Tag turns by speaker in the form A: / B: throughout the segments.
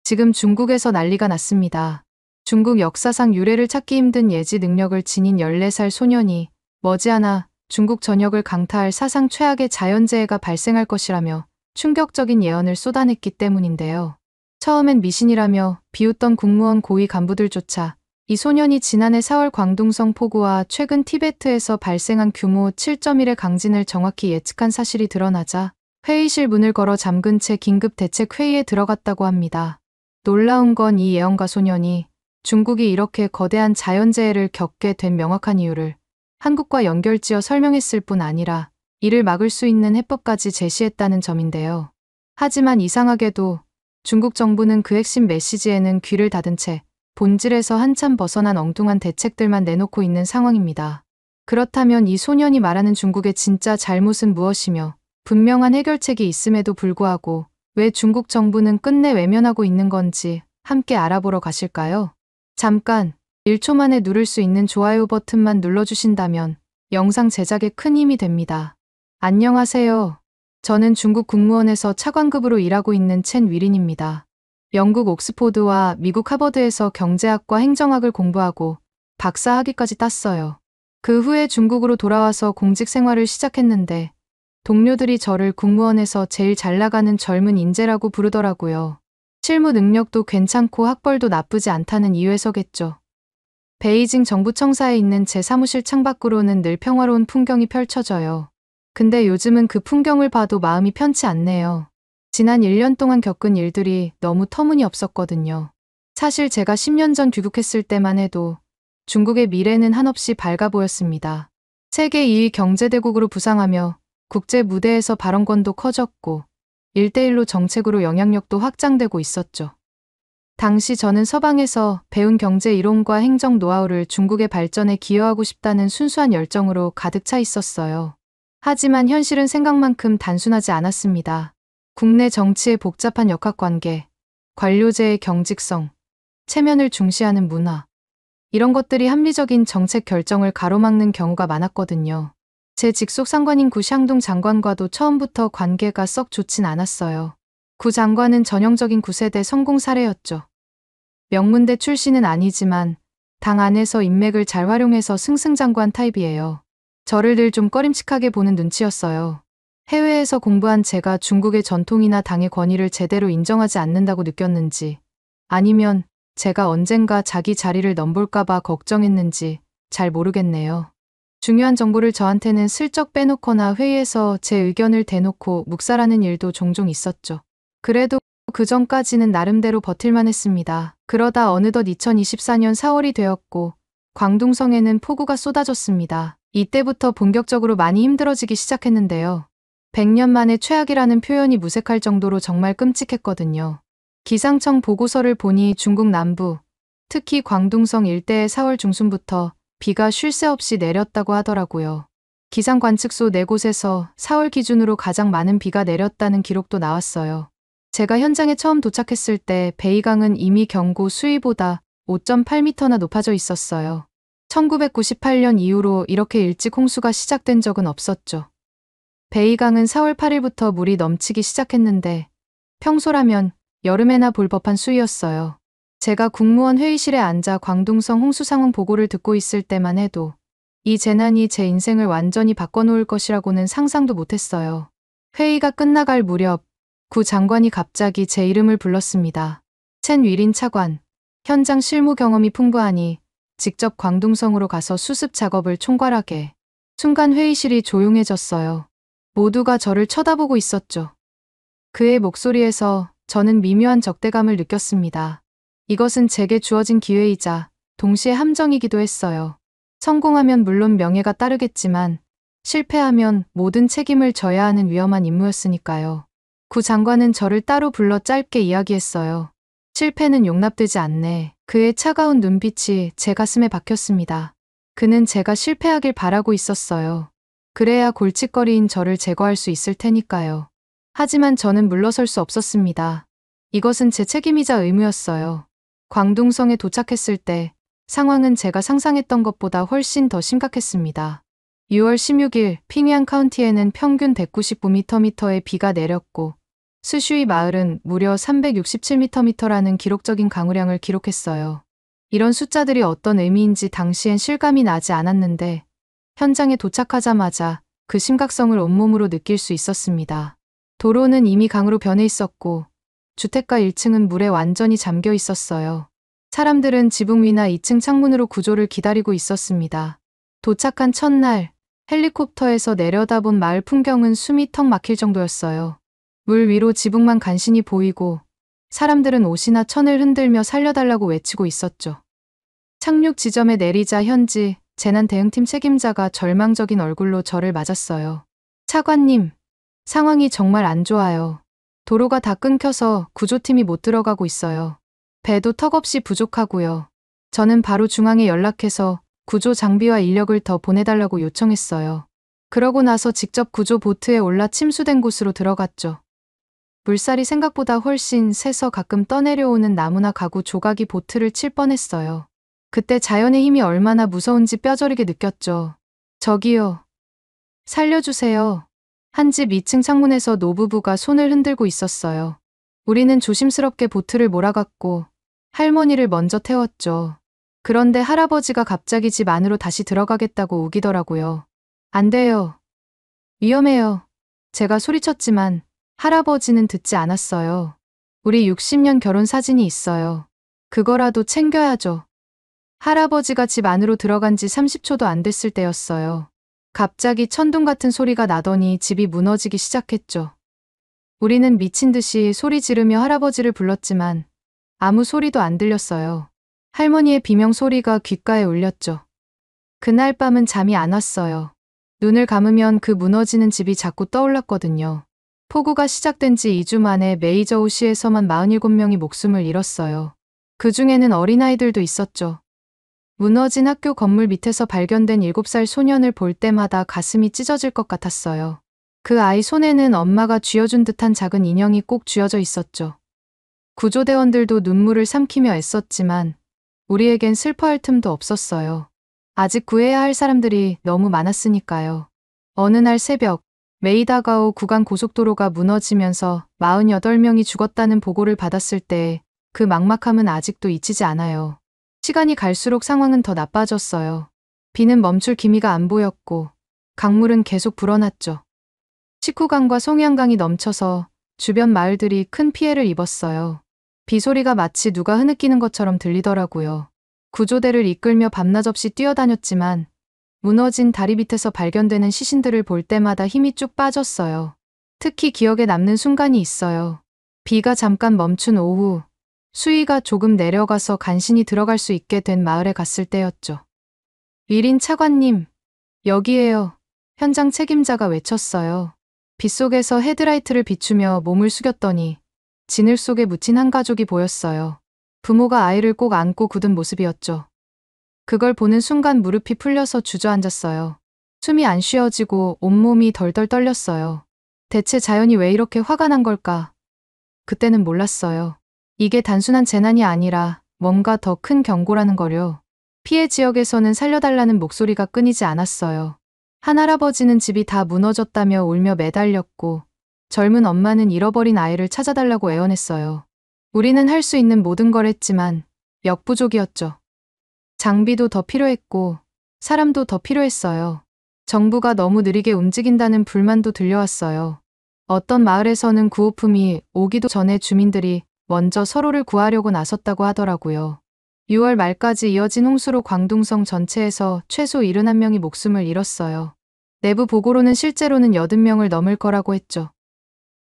A: 지금 중국에서 난리가 났습니다. 중국 역사상 유례를 찾기 힘든 예지 능력을 지닌 14살 소년이 머지않아 중국 전역을 강타할 사상 최악의 자연재해가 발생할 것이라며 충격적인 예언을 쏟아냈기 때문인데요. 처음엔 미신이라며 비웃던 국무원 고위 간부들조차 이 소년이 지난해 4월 광둥성 폭우와 최근 티베트에서 발생한 규모 7.1의 강진을 정확히 예측한 사실이 드러나자 회의실 문을 걸어 잠근 채 긴급 대책 회의에 들어갔다고 합니다. 놀라운 건 이 예언가 소년이 중국이 이렇게 거대한 자연재해를 겪게 된 명확한 이유를 한국과 연결지어 설명했을 뿐 아니라 이를 막을 수 있는 해법까지 제시했다는 점인데요. 하지만 이상하게도 중국 정부는 그 핵심 메시지에는 귀를 닫은 채 본질에서 한참 벗어난 엉뚱한 대책들만 내놓고 있는 상황입니다. 그렇다면 이 소년이 말하는 중국의 진짜 잘못은 무엇이며 분명한 해결책이 있음에도 불구하고 왜 중국 정부는 끝내 외면하고 있는 건지 함께 알아보러 가실까요? 잠깐 1초 만에 누를 수 있는 좋아요 버튼만 눌러주신다면 영상 제작에 큰 힘이 됩니다. 안녕하세요. 저는 중국 국무원에서 차관급으로 일하고 있는 첸 위린입니다. 영국 옥스포드와 미국 하버드에서 경제학과 행정학을 공부하고 박사 학위까지 땄어요. 그 후에 중국으로 돌아와서 공직 생활을 시작했는데 동료들이 저를 국무원에서 제일 잘 나가는 젊은 인재라고 부르더라고요. 실무 능력도 괜찮고 학벌도 나쁘지 않다는 이유에서겠죠. 베이징 정부청사에 있는 제 사무실 창밖으로는 늘 평화로운 풍경이 펼쳐져요. 근데 요즘은 그 풍경을 봐도 마음이 편치 않네요. 지난 1년 동안 겪은 일들이 너무 터무니없었거든요. 사실 제가 10년 전 귀국했을 때만 해도 중국의 미래는 한없이 밝아 보였습니다. 세계 2위 경제대국으로 부상하며 국제 무대에서 발언권도 커졌고 1대1로 정책으로 영향력도 확장되고 있었죠. 당시 저는 서방에서 배운 경제 이론과 행정 노하우를 중국의 발전에 기여하고 싶다는 순수한 열정으로 가득 차 있었어요. 하지만 현실은 생각만큼 단순하지 않았습니다. 국내 정치의 복잡한 역학관계, 관료제의 경직성, 체면을 중시하는 문화, 이런 것들이 합리적인 정책 결정을 가로막는 경우가 많았거든요. 제 직속 상관인 구 샹동 장관과도 처음부터 관계가 썩 좋진 않았어요. 구 장관은 전형적인 9세대 성공 사례였죠. 명문대 출신은 아니지만 당 안에서 인맥을 잘 활용해서 승승장구한 타입이에요. 저를 늘 좀 꺼림칙하게 보는 눈치였어요. 해외에서 공부한 제가 중국의 전통이나 당의 권위를 제대로 인정하지 않는다고 느꼈는지 아니면 제가 언젠가 자기 자리를 넘볼까봐 걱정했는지 잘 모르겠네요. 중요한 정보를 저한테는 슬쩍 빼놓거나 회의에서 제 의견을 대놓고 묵살하는 일도 종종 있었죠. 그래도 그 전까지는 나름대로 버틸만 했습니다. 그러다 어느덧 2024년 4월이 되었고 광둥성에는 폭우가 쏟아졌습니다. 이때부터 본격적으로 많이 힘들어지기 시작했는데요. 100년 만에 최악이라는 표현이 무색할 정도로 정말 끔찍했거든요. 기상청 보고서를 보니 중국 남부, 특히 광둥성 일대에 4월 중순부터 비가 쉴 새 없이 내렸다고 하더라고요. 기상 관측소 4곳에서 4월 기준으로 가장 많은 비가 내렸다는 기록도 나왔어요. 제가 현장에 처음 도착했을 때 베이강은 이미 경고 수위보다 5.8m나 높아져 있었어요. 1998년 이후로 이렇게 일찍 홍수가 시작된 적은 없었죠. 베이강은 4월 8일부터 물이 넘치기 시작했는데 평소라면 여름에나 볼 법한 수위였어요. 제가 국무원 회의실에 앉아 광둥성 홍수 상황 보고를 듣고 있을 때만 해도 이 재난이 제 인생을 완전히 바꿔놓을 것이라고는 상상도 못했어요. 회의가 끝나갈 무렵 구 장관이 갑자기 제 이름을 불렀습니다. 첸 위린 차관, 현장 실무 경험이 풍부하니 직접 광둥성으로 가서 수습 작업을 총괄하게. 순간 회의실이 조용해졌어요. 모두가 저를 쳐다보고 있었죠. 그의 목소리에서 저는 미묘한 적대감을 느꼈습니다. 이것은 제게 주어진 기회이자 동시에 함정이기도 했어요. 성공하면 물론 명예가 따르겠지만 실패하면 모든 책임을 져야 하는 위험한 임무였으니까요. 구 장관은 저를 따로 불러 짧게 이야기했어요. 실패는 용납되지 않네. 그의 차가운 눈빛이 제 가슴에 박혔습니다. 그는 제가 실패하길 바라고 있었어요. 그래야 골칫거리인 저를 제거할 수 있을 테니까요. 하지만 저는 물러설 수 없었습니다. 이것은 제 책임이자 의무였어요. 광둥성에 도착했을 때 상황은 제가 상상했던 것보다 훨씬 더 심각했습니다. 6월 16일 핑양 카운티에는 평균 199mm의 비가 내렸고 스슈이 마을은 무려 367m라는 기록적인 강우량을 기록했어요. 이런 숫자들이 어떤 의미인지 당시엔 실감이 나지 않았는데 현장에 도착하자마자 그 심각성을 온몸으로 느낄 수 있었습니다. 도로는 이미 강으로 변해 있었고 주택가 1층은 물에 완전히 잠겨 있었어요. 사람들은 지붕 위나 2층 창문으로 구조를 기다리고 있었습니다. 도착한 첫날 헬리콥터에서 내려다본 마을 풍경은 숨이 턱 막힐 정도였어요. 물 위로 지붕만 간신히 보이고 사람들은 옷이나 천을 흔들며 살려달라고 외치고 있었죠. 착륙 지점에 내리자 현지 재난 대응팀 책임자가 절망적인 얼굴로 저를 맞았어요. 차관님, 상황이 정말 안 좋아요. 도로가 다 끊겨서 구조팀이 못 들어가고 있어요. 배도 턱없이 부족하고요. 저는 바로 중앙에 연락해서 구조 장비와 인력을 더 보내달라고 요청했어요. 그러고 나서 직접 구조 보트에 올라 침수된 곳으로 들어갔죠. 물살이 생각보다 훨씬 세서 가끔 떠내려오는 나무나 가구 조각이 보트를 칠 뻔했어요. 그때 자연의 힘이 얼마나 무서운지 뼈저리게 느꼈죠. 저기요. 살려주세요. 한 집 2층 창문에서 노부부가 손을 흔들고 있었어요. 우리는 조심스럽게 보트를 몰아갔고 할머니를 먼저 태웠죠. 그런데 할아버지가 갑자기 집 안으로 다시 들어가겠다고 우기더라고요. 안 돼요. 위험해요. 제가 소리쳤지만 할아버지는 듣지 않았어요. 우리 60년 결혼 사진이 있어요. 그거라도 챙겨야죠. 할아버지가 집 안으로 들어간 지 30초도 안 됐을 때였어요. 갑자기 천둥 같은 소리가 나더니 집이 무너지기 시작했죠. 우리는 미친 듯이 소리 지르며 할아버지를 불렀지만 아무 소리도 안 들렸어요. 할머니의 비명 소리가 귓가에 울렸죠. 그날 밤은 잠이 안 왔어요. 눈을 감으면 그 무너지는 집이 자꾸 떠올랐거든요. 폭우가 시작된 지 2주 만에 메이저우시에서만 47명이 목숨을 잃었어요. 그 중에는 어린아이들도 있었죠. 무너진 학교 건물 밑에서 발견된 7살 소년을 볼 때마다 가슴이 찢어질 것 같았어요. 그 아이 손에는 엄마가 쥐어준 듯한 작은 인형이 꼭 쥐어져 있었죠. 구조대원들도 눈물을 삼키며 애썼지만 우리에겐 슬퍼할 틈도 없었어요. 아직 구해야 할 사람들이 너무 많았으니까요. 어느 날 새벽, 메이다가오 구간 고속도로가 무너지면서 48명이 죽었다는 보고를 받았을 때 그 막막함은 아직도 잊히지 않아요. 시간이 갈수록 상황은 더 나빠졌어요. 비는 멈출 기미가 안 보였고 강물은 계속 불어났죠. 식후강과 송양강이 넘쳐서 주변 마을들이 큰 피해를 입었어요. 비소리가 마치 누가 흐느끼는 것처럼 들리더라고요. 구조대를 이끌며 밤낮 없이 뛰어다녔지만 무너진 다리 밑에서 발견되는 시신들을 볼 때마다 힘이 쭉 빠졌어요. 특히 기억에 남는 순간이 있어요. 비가 잠깐 멈춘 오후, 수위가 조금 내려가서 간신히 들어갈 수 있게 된 마을에 갔을 때였죠. 위린 차관님, 여기에요. 현장 책임자가 외쳤어요. 빗속에서 헤드라이트를 비추며 몸을 숙였더니 진을 속에 묻힌 한 가족이 보였어요. 부모가 아이를 꼭 안고 굳은 모습이었죠. 그걸 보는 순간 무릎이 풀려서 주저앉았어요. 숨이 안 쉬어지고 온몸이 덜덜 떨렸어요. 대체 자연이 왜 이렇게 화가 난 걸까? 그때는 몰랐어요. 이게 단순한 재난이 아니라 뭔가 더 큰 경고라는 거요. 피해 지역에서는 살려달라는 목소리가 끊이지 않았어요. 한 할아버지는 집이 다 무너졌다며 울며 매달렸고 젊은 엄마는 잃어버린 아이를 찾아달라고 애원했어요. 우리는 할 수 있는 모든 걸 했지만 역부족이었죠. 장비도 더 필요했고 사람도 더 필요했어요. 정부가 너무 느리게 움직인다는 불만도 들려왔어요. 어떤 마을에서는 구호품이 오기도 전에 주민들이 먼저 서로를 구하려고 나섰다고 하더라고요. 6월 말까지 이어진 홍수로 광둥성 전체에서 최소 71명이 목숨을 잃었어요. 내부 보고로는 실제로는 80명을 넘을 거라고 했죠.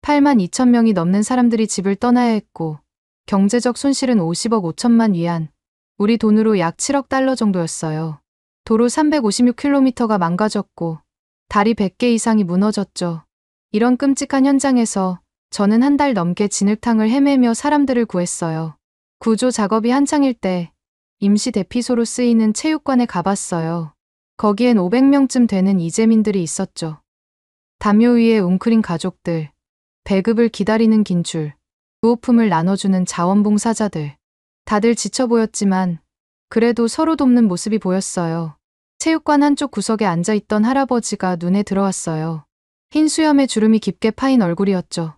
A: 8만 2천 명이 넘는 사람들이 집을 떠나야 했고 경제적 손실은 50억 5천만 위안, 우리 돈으로 약 7억 달러 정도였어요. 도로 356km가 망가졌고 다리 100개 이상이 무너졌죠. 이런 끔찍한 현장에서 저는 한 달 넘게 진흙탕을 헤매며 사람들을 구했어요. 구조 작업이 한창일 때 임시 대피소로 쓰이는 체육관에 가봤어요. 거기엔 500명쯤 되는 이재민들이 있었죠. 담요 위에 웅크린 가족들, 배급을 기다리는 긴 줄, 구호품을 나눠주는 자원봉사자들. 다들 지쳐 보였지만 그래도 서로 돕는 모습이 보였어요. 체육관 한쪽 구석에 앉아있던 할아버지가 눈에 들어왔어요. 흰 수염에 주름이 깊게 파인 얼굴이었죠.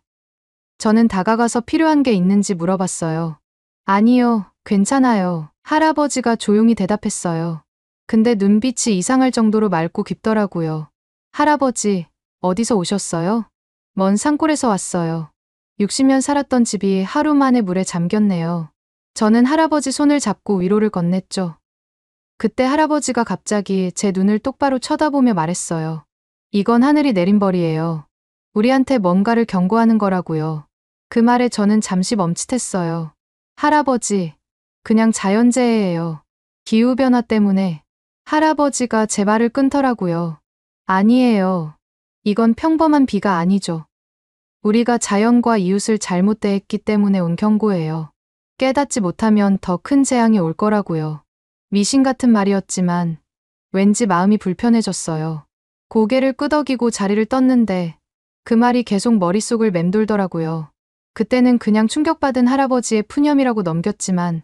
A: 저는 다가가서 필요한 게 있는지 물어봤어요. 아니요, 괜찮아요. 할아버지가 조용히 대답했어요. 근데 눈빛이 이상할 정도로 맑고 깊더라고요. 할아버지, 어디서 오셨어요? 먼 산골에서 왔어요. 60년 살았던 집이 하루 만에 물에 잠겼네요. 저는 할아버지 손을 잡고 위로를 건넸죠. 그때 할아버지가 갑자기 제 눈을 똑바로 쳐다보며 말했어요. 이건 하늘이 내린 벌이에요. 우리한테 뭔가를 경고하는 거라고요. 그 말에 저는 잠시 멈칫했어요. 할아버지, 그냥 자연재해예요. 기후변화 때문에. 할아버지가 제 말을 끊더라고요. 아니에요. 이건 평범한 비가 아니죠. 우리가 자연과 이웃을 잘못 대했기 때문에 온 경고예요. 깨닫지 못하면 더 큰 재앙이 올 거라고요. 미신 같은 말이었지만 왠지 마음이 불편해졌어요. 고개를 끄덕이고 자리를 떴는데 그 말이 계속 머릿속을 맴돌더라고요. 그때는 그냥 충격받은 할아버지의 푸념이라고 넘겼지만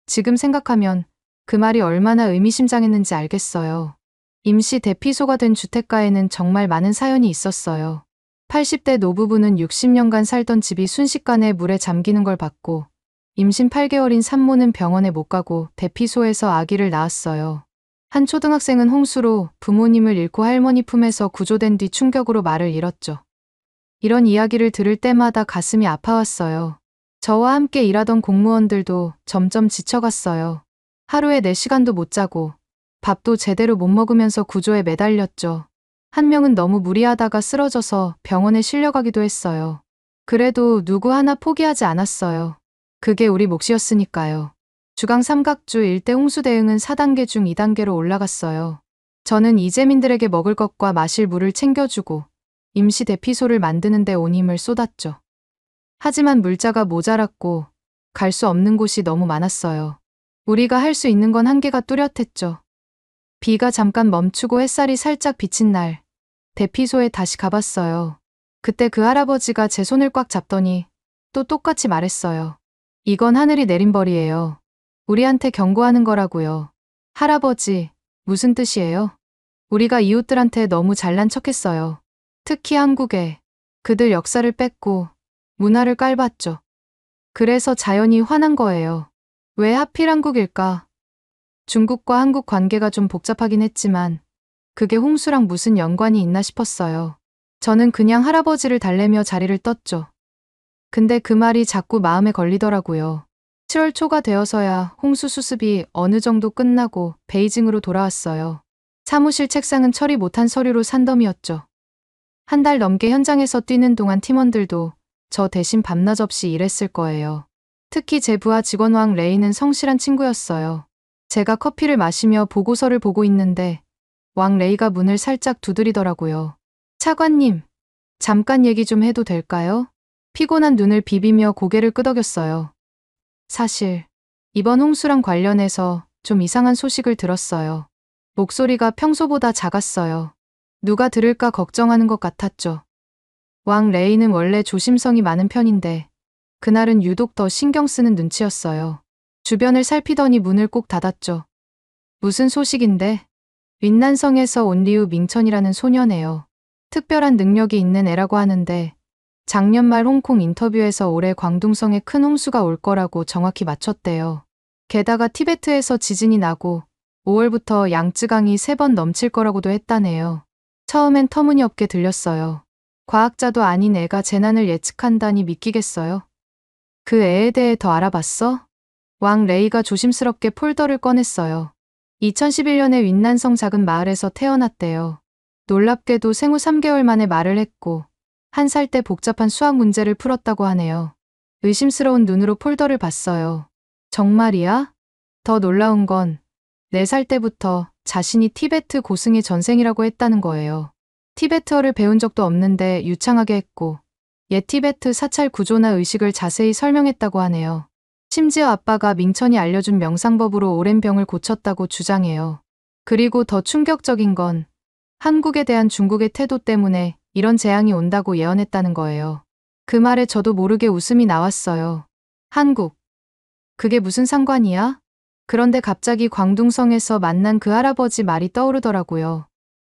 A: 지금 생각하면 그 말이 얼마나 의미심장했는지 알겠어요. 임시 대피소가 된 주택가에는 정말 많은 사연이 있었어요. 80대 노부부는 60년간 살던 집이 순식간에 물에 잠기는 걸 봤고 임신 8개월인 산모는 병원에 못 가고 대피소에서 아기를 낳았어요. 한 초등학생은 홍수로 부모님을 잃고 할머니 품에서 구조된 뒤 충격으로 말을 잃었죠. 이런 이야기를 들을 때마다 가슴이 아파왔어요. 저와 함께 일하던 공무원들도 점점 지쳐갔어요. 하루에 4시간도 못 자고 밥도 제대로 못 먹으면서 구조에 매달렸죠. 한 명은 너무 무리하다가 쓰러져서 병원에 실려가기도 했어요. 그래도 누구 하나 포기하지 않았어요. 그게 우리 몫이었으니까요. 주강 삼각주 일대 홍수 대응은 4단계 중 2단계로 올라갔어요. 저는 이재민들에게 먹을 것과 마실 물을 챙겨주고 임시 대피소를 만드는 데 온 힘을 쏟았죠. 하지만 물자가 모자랐고 갈 수 없는 곳이 너무 많았어요. 우리가 할 수 있는 건 한계가 뚜렷했죠. 비가 잠깐 멈추고 햇살이 살짝 비친 날, 대피소에 다시 가봤어요. 그때 그 할아버지가 제 손을 꽉 잡더니 또 똑같이 말했어요. 이건 하늘이 내린 벌이에요. 우리한테 경고하는 거라고요. 할아버지, 무슨 뜻이에요? 우리가 이웃들한테 너무 잘난 척했어요. 특히 한국에. 그들 역사를 뺐고 문화를 깔봤죠. 그래서 자연이 화난 거예요. 왜 하필 한국일까? 중국과 한국 관계가 좀 복잡하긴 했지만 그게 홍수랑 무슨 연관이 있나 싶었어요. 저는 그냥 할아버지를 달래며 자리를 떴죠. 근데 그 말이 자꾸 마음에 걸리더라고요. 7월 초가 되어서야 홍수 수습이 어느 정도 끝나고 베이징으로 돌아왔어요. 사무실 책상은 처리 못한 서류로 산더미였죠. 한 달 넘게 현장에서 뛰는 동안 팀원들도 저 대신 밤낮 없이 일했을 거예요. 특히 제 부하 직원 왕 레이는 성실한 친구였어요. 제가 커피를 마시며 보고서를 보고 있는데 왕 레이가 문을 살짝 두드리더라고요. 차관님, 잠깐 얘기 좀 해도 될까요? 피곤한 눈을 비비며 고개를 끄덕였어요. 사실 이번 홍수랑 관련해서 좀 이상한 소식을 들었어요. 목소리가 평소보다 작았어요. 누가 들을까 걱정하는 것 같았죠. 왕 레이는 원래 조심성이 많은 편인데 그날은 유독 더 신경 쓰는 눈치였어요. 주변을 살피더니 문을 꼭 닫았죠. 무슨 소식인데? 윈난성에서 온 리우 밍천이라는 소녀네요. 특별한 능력이 있는 애라고 하는데 작년 말 홍콩 인터뷰에서 올해 광둥성에 큰 홍수가 올 거라고 정확히 맞췄대요. 게다가 티베트에서 지진이 나고 5월부터 양쯔강이 3번 넘칠 거라고도 했다네요. 처음엔 터무니없게 들렸어요. 과학자도 아닌 애가 재난을 예측한다니 믿기겠어요? 그 애에 대해 더 알아봤어? 왕 레이가 조심스럽게 폴더를 꺼냈어요. 2011년에 윈난성 작은 마을에서 태어났대요. 놀랍게도 생후 3개월 만에 말을 했고 1살 때 복잡한 수학 문제를 풀었다고 하네요. 의심스러운 눈으로 폴더를 봤어요. 정말이야? 더 놀라운 건 4살 때부터 자신이 티베트 고승의 전생이라고 했다는 거예요. 티베트어를 배운 적도 없는데 유창하게 했고 옛 티베트 사찰 구조나 의식을 자세히 설명했다고 하네요. 심지어 아빠가 밍천이 알려준 명상법으로 오랜 병을 고쳤다고 주장해요. 그리고 더 충격적인 건 한국에 대한 중국의 태도 때문에 이런 재앙이 온다고 예언했다는 거예요. 그 말에 저도 모르게 웃음이 나왔어요. 한국. 그게 무슨 상관이야? 그런데 갑자기 광둥성에서 만난 그 할아버지 말이 떠오르더라고요.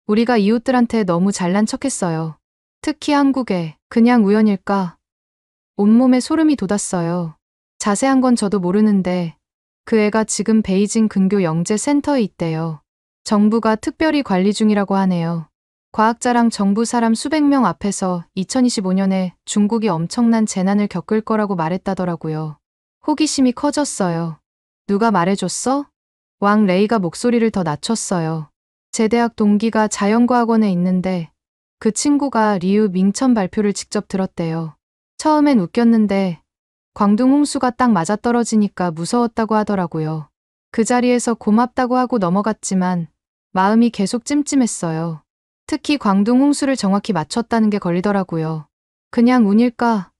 A: 우리가 이웃들한테 너무 잘난 척했어요. 특히 한국에. 그냥 우연일까? 온몸에 소름이 돋았어요. 자세한 건 저도 모르는데 그 애가 지금 베이징 근교 영재센터에 있대요. 정부가 특별히 관리 중이라고 하네요. 과학자랑 정부 사람 수백 명 앞에서 2025년에 중국이 엄청난 재난을 겪을 거라고 말했다더라고요. 호기심이 커졌어요. 누가 말해줬어? 왕 레이가 목소리를 더 낮췄어요. 제 대학 동기가 자연과학원에 있는데 그 친구가 리우 밍천 발표를 직접 들었대요. 처음엔 웃겼는데 광둥 홍수가 딱 맞아떨어지니까 무서웠다고 하더라고요. 그 자리에서 고맙다고 하고 넘어갔지만 마음이 계속 찜찜했어요. 특히 광둥 홍수를 정확히 맞췄다는 게 걸리더라고요. 그냥 운일까?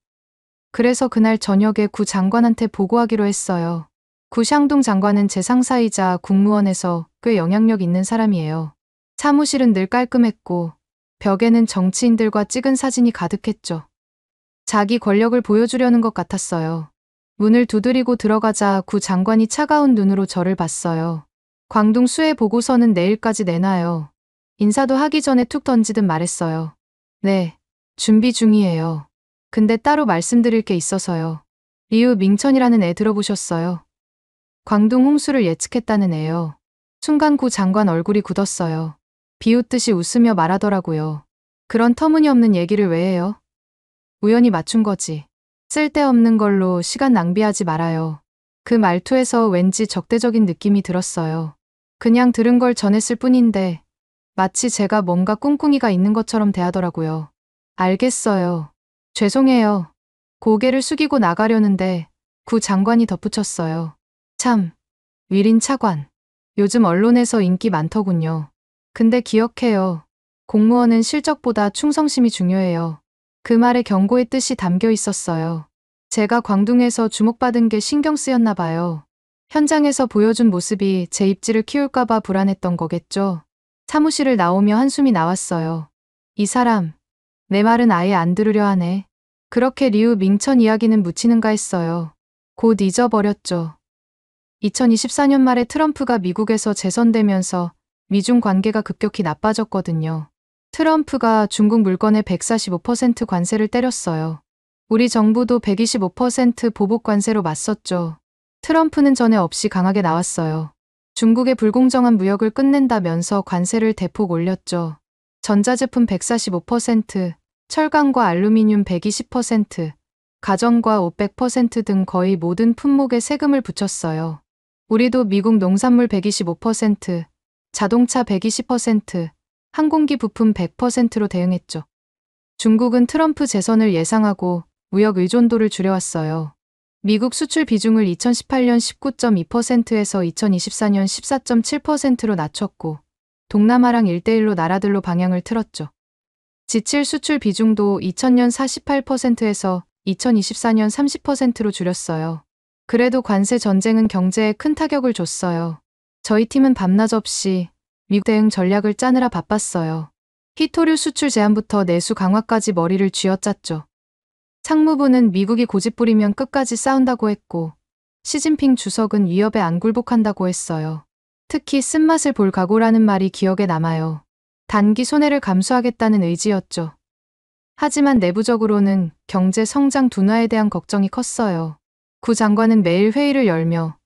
A: 그래서 그날 저녁에 구 장관한테 보고하기로 했어요. 구샹동 장관은 제 상사이자 국무원에서 꽤 영향력 있는 사람이에요. 사무실은 늘 깔끔했고 벽에는 정치인들과 찍은 사진이 가득했죠. 자기 권력을 보여주려는 것 같았어요. 문을 두드리고 들어가자 구 장관이 차가운 눈으로 저를 봤어요. 광둥 수해 보고서는 내일까지 내놔요. 인사도 하기 전에 툭 던지듯 말했어요. 네, 준비 중이에요. 근데 따로 말씀드릴 게 있어서요. 리우 밍천이라는 애 들어보셨어요? 광둥 홍수를 예측했다는 애요. 순간 구 장관 얼굴이 굳었어요. 비웃듯이 웃으며 말하더라고요. 그런 터무니없는 얘기를 왜 해요? 우연히 맞춘 거지. 쓸데없는 걸로 시간 낭비하지 말아요. 그 말투에서 왠지 적대적인 느낌이 들었어요. 그냥 들은 걸 전했을 뿐인데 마치 제가 뭔가 꿍꿍이가 있는 것처럼 대하더라고요. 알겠어요. 죄송해요. 고개를 숙이고 나가려는데 구 장관이 덧붙였어요. 참, 위린 차관. 요즘 언론에서 인기 많더군요. 근데 기억해요. 공무원은 실적보다 충성심이 중요해요. 그 말에 경고의 뜻이 담겨 있었어요. 제가 광둥에서 주목받은 게 신경 쓰였나 봐요. 현장에서 보여준 모습이 제 입지를 키울까봐 불안했던 거겠죠. 사무실을 나오며 한숨이 나왔어요. 이 사람, 내 말은 아예 안 들으려 하네. 그렇게 리우 밍천 이야기는 묻히는가 했어요. 곧 잊어버렸죠. 2024년 말에 트럼프가 미국에서 재선되면서 미중 관계가 급격히 나빠졌거든요. 트럼프가 중국 물건에 145% 관세를 때렸어요. 우리 정부도 125% 보복 관세로 맞섰죠. 트럼프는 전에 없이 강하게 나왔어요. 중국의 불공정한 무역을 끝낸다면서 관세를 대폭 올렸죠. 전자제품 145%, 철강과 알루미늄 120%, 가전과 옷 100% 등 거의 모든 품목에 세금을 붙였어요. 우리도 미국 농산물 125%, 자동차 120%, 항공기 부품 100%로 대응했죠. 중국은 트럼프 재선을 예상하고 무역 의존도를 줄여왔어요. 미국 수출 비중을 2018년 19.2%에서 2024년 14.7%로 낮췄고 동남아랑 1대1로 나라들로 방향을 틀었죠. 지칠 수출 비중도 2000년 48%에서 2024년 30%로 줄였어요. 그래도 관세 전쟁은 경제에 큰 타격을 줬어요. 저희 팀은 밤낮 없이 미국 대응 전략을 짜느라 바빴어요. 히토류 수출 제한부터 내수 강화까지 머리를 쥐어짰죠. 상무부는 미국이 고집부리면 끝까지 싸운다고 했고 시진핑 주석은 위협에 안 굴복한다고 했어요. 특히 쓴맛을 볼 각오라는 말이 기억에 남아요. 단기 손해를 감수하겠다는 의지였죠. 하지만 내부적으로는 경제 성장 둔화에 대한 걱정이 컸어요. 구 장관은 매일 회의를 열며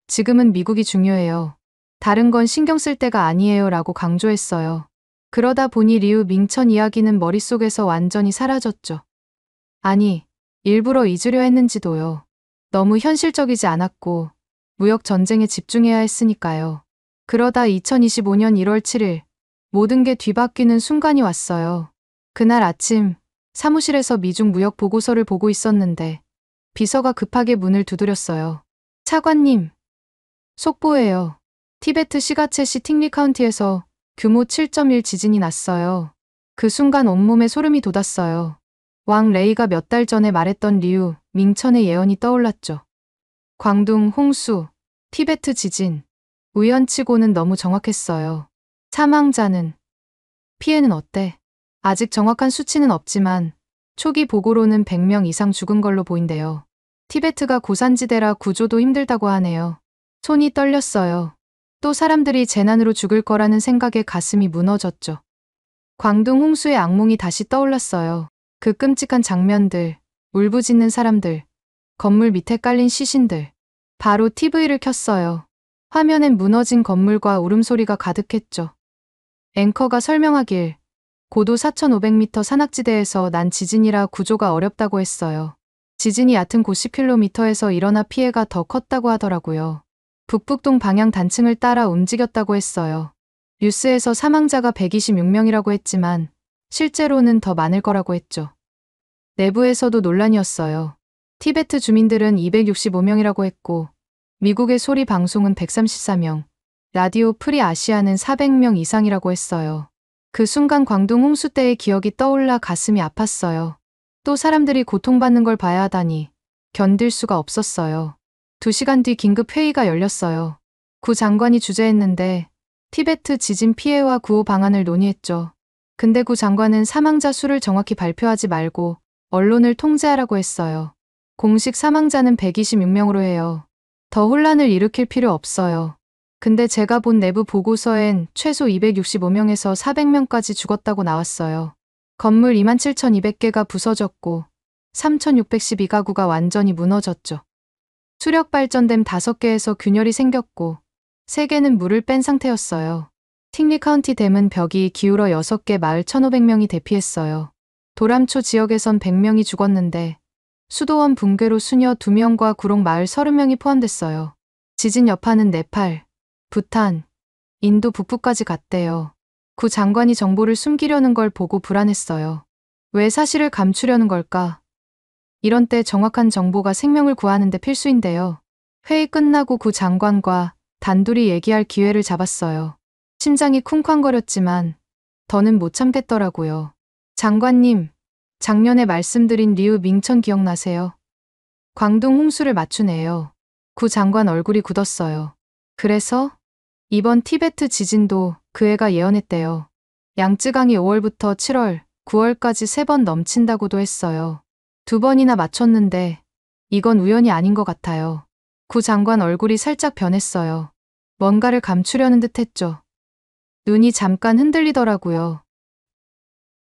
A: 지금은 미국이 중요해요. 다른 건 신경 쓸 때가 아니에요 라고 강조했어요. 그러다 보니 리우 밍천 이야기는 머릿속에서 완전히 사라졌죠. 아니, 일부러 잊으려 했는지도요. 너무 현실적이지 않았고 무역 전쟁에 집중해야 했으니까요. 그러다 2025년 1월 7일 모든 게 뒤바뀌는 순간이 왔어요. 그날 아침 사무실에서 미중 무역 보고서를 보고 있었는데 비서가 급하게 문을 두드렸어요. 차관님, 속보예요. 티베트 시가체시 팅리 카운티에서 규모 7.1 지진이 났어요. 그 순간 온몸에 소름이 돋았어요. 왕 레이가 몇 달 전에 말했던 리우 밍천의 예언이 떠올랐죠. 광둥, 홍수, 티베트 지진. 우연치고는 너무 정확했어요. 사망자는? 피해는 어때? 아직 정확한 수치는 없지만 초기 보고로는 100명 이상 죽은 걸로 보인대요. 티베트가 고산지대라 구조도 힘들다고 하네요. 손이 떨렸어요. 또 사람들이 재난으로 죽을 거라는 생각에 가슴이 무너졌죠. 광둥 홍수의 악몽이 다시 떠올랐어요. 그 끔찍한 장면들, 울부짖는 사람들, 건물 밑에 깔린 시신들. 바로 TV를 켰어요. 화면엔 무너진 건물과 울음소리가 가득했죠. 앵커가 설명하길 고도 4,500m 산악지대에서 난 지진이라 구조가 어렵다고 했어요. 지진이 얕은 곳 10km에서 일어나 피해가 더 컸다고 하더라고요. 북북동 방향 단층을 따라 움직였다고 했어요. 뉴스에서 사망자가 126명이라고 했지만 실제로는 더 많을 거라고 했죠. 내부에서도 논란이었어요. 티베트 주민들은 265명이라고 했고 미국의 소리 방송은 134명, 라디오 프리 아시아는 400명 이상이라고 했어요. 그 순간 광둥 홍수 때의 기억이 떠올라 가슴이 아팠어요. 또 사람들이 고통받는 걸 봐야 하다니 견딜 수가 없었어요. 2시간 뒤 긴급 회의가 열렸어요. 구 장관이 주재했는데 티베트 지진 피해와 구호 방안을 논의했죠. 근데 구 장관은 사망자 수를 정확히 발표하지 말고 언론을 통제하라고 했어요. 공식 사망자는 126명으로 해요. 더 혼란을 일으킬 필요 없어요. 근데 제가 본 내부 보고서엔 최소 265명에서 400명까지 죽었다고 나왔어요. 건물 27,200개가 부서졌고 3,612가구가 완전히 무너졌죠. 수력발전댐 5개에서 균열이 생겼고 3개는 물을 뺀 상태였어요. 팅리 카운티 댐은 벽이 기울어 6개 마을 1,500명이 대피했어요. 도람초 지역에선 100명이 죽었는데 수도원 붕괴로 수녀 2명과 구롱 마을 30명이 포함됐어요. 지진 여파는 네팔, 부탄, 인도 북부까지 갔대요. 구 장관이 정보를 숨기려는 걸 보고 불안했어요. 왜 사실을 감추려는 걸까? 이런 때 정확한 정보가 생명을 구하는 데 필수인데요. 회의 끝나고 구 장관과 단둘이 얘기할 기회를 잡았어요. 심장이 쿵쾅거렸지만 더는 못 참겠더라고요. 장관님, 작년에 말씀드린 리우 밍천 기억나세요? 광둥 홍수를 맞추네요. 구 장관 얼굴이 굳었어요. 그래서? 이번 티베트 지진도 그 애가 예언했대요. 양쯔강이 5월부터 7월, 9월까지 3번 넘친다고도 했어요. 2번이나 맞췄는데 이건 우연이 아닌 것 같아요. 구 장관 얼굴이 살짝 변했어요. 뭔가를 감추려는 듯 했죠. 눈이 잠깐 흔들리더라고요.